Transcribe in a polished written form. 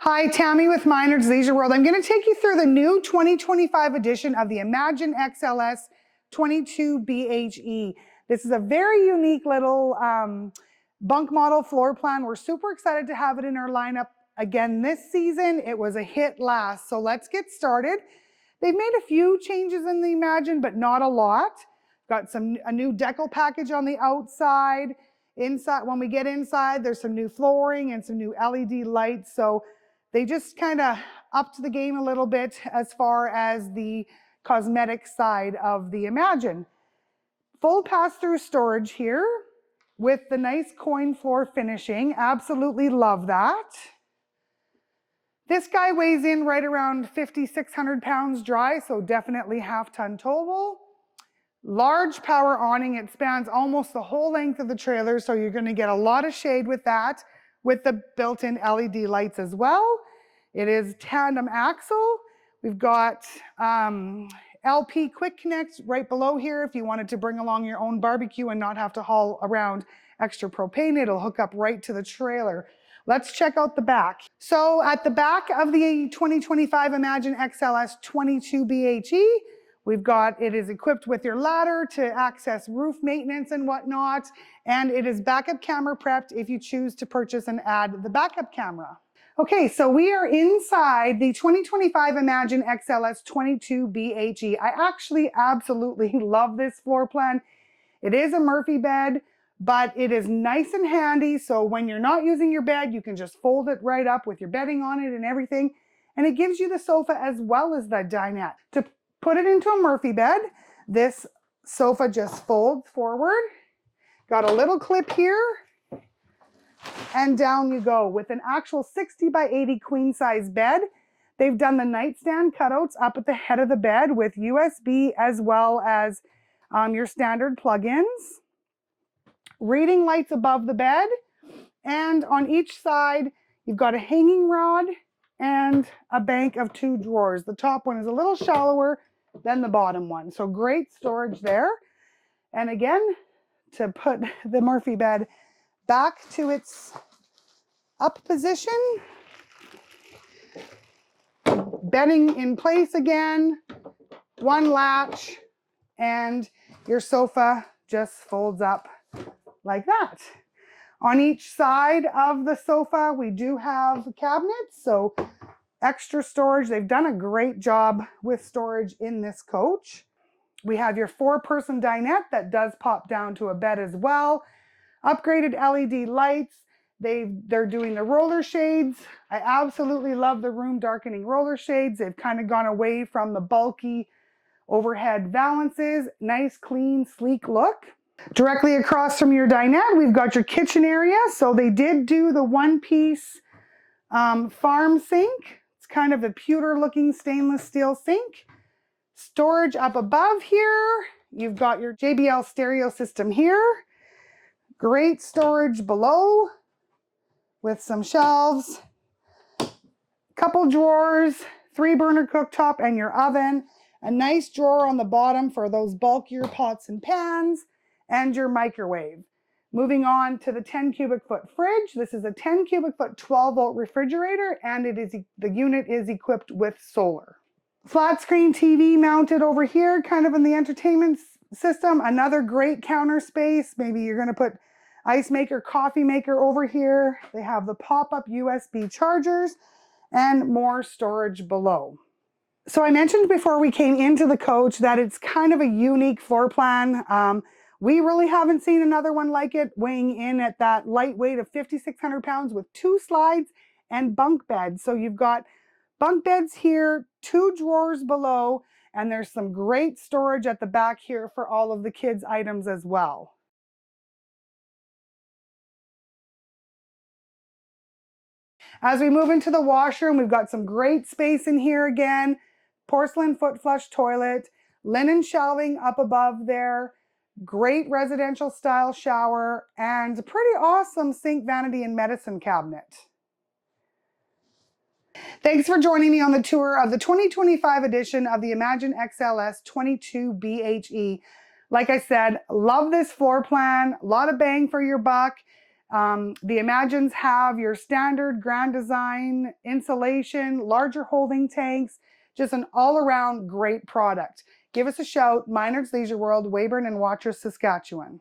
Hi, Tammy with Minard's Leisure World. I'm going to take you through the new 2025 edition of the Imagine XLS 22 BHE. This is a very unique little bunk model floor plan. We're super excited to have it in our lineup again this season. It was a hit last, so let's get started. They've made a few changes in the Imagine, but not a lot. Got a new decal package on the outside. Inside, when we get inside, there's some new flooring and some new LED lights. So they just kind of upped the game a little bit as far as the cosmetic side of the Imagine. Full pass-through storage here with the nice coin floor finishing. Absolutely love that. This guy weighs in right around 5,600 pounds dry, so definitely half-ton towable. Large power awning. It spans almost the whole length of the trailer, so you're going to get a lot of shade with that, with the built-in LED lights as well. It is tandem axle. We've got LP Quick Connect right below here if you wanted to bring along your own barbecue and not have to haul around extra propane. It'll hook up right to the trailer. Let's check out the back. So at the back of the 2025 Imagine XLS 22 BHE, it is equipped with your ladder to access roof maintenance and whatnot, and it is backup camera prepped if you choose to purchase and add the backup camera. Okay, so we are inside the 2025 Imagine XLS 22 BHE. I actually absolutely love this floor plan. It is a Murphy bed, but it is nice and handy, so when you're not using your bed, you can just fold it right up with your bedding on it and everything, and it gives you the sofa as well as the dinette. To put it into a Murphy bed, this sofa just folds forward. Got a little clip here, and down you go with an actual 60 by 80 queen size bed. They've done the nightstand cutouts up at the head of the bed with USB as well as your standard plugins. Reading lights above the bed, and on each side you've got a hanging rod and a bank of 2 drawers. The top one is a little shallower than the bottom one, so great storage there. And again, to put the Murphy bed back to its up position, bedding in place again, one latch, and your sofa just folds up like that. On each side of the sofa, we do have cabinets, so extra storage. They've done a great job with storage in this coach. We have your 4-person dinette that does pop down to a bed as well. Upgraded LED lights. They're doing the roller shades. I absolutely love the room darkening roller shades. They've kind of gone away from the bulky overhead valances. Nice, clean, sleek look. Directly across from your dinette, we've got your kitchen area. So they did do the one-piece farm sink. It's kind of a pewter looking stainless steel sink. Storage up above here. You've got your JBL stereo system here. Great storage below with some shelves, couple drawers, 3-burner cooktop and your oven, a nice drawer on the bottom for those bulkier pots and pans, and your microwave. Moving on to the 10 cubic foot fridge. This is a 10 cubic foot 12-volt refrigerator, and the unit is equipped with solar. Flat screen TV mounted over here, kind of in the entertainment system. Another great counter space. Maybe you're going to put ice maker, coffee maker over here. They have the pop-up USB chargers and more storage below. So I mentioned before we came into the coach that it's kind of a unique floor plan. We really haven't seen another one like it, weighing in at that lightweight of 5,600 pounds with 2 slides and bunk beds. So you've got bunk beds here, 2 drawers below, and there's some great storage at the back here for all of the kids' items as well. As we move into the washroom, we've got some great space in here again. Porcelain foot flush toilet, linen shelving up above there, great residential style shower, and a pretty awesome sink, vanity, and medicine cabinet. Thanks for joining me on the tour of the 2025 edition of the Imagine XLS 22 BHE. Like I said, love this floor plan, a lot of bang for your buck. The Imagines have your standard Grand Design insulation, larger holding tanks, just an all-around great product. Give us a shout. Minard's Leisure World, Weyburn and Watrous, Saskatchewan.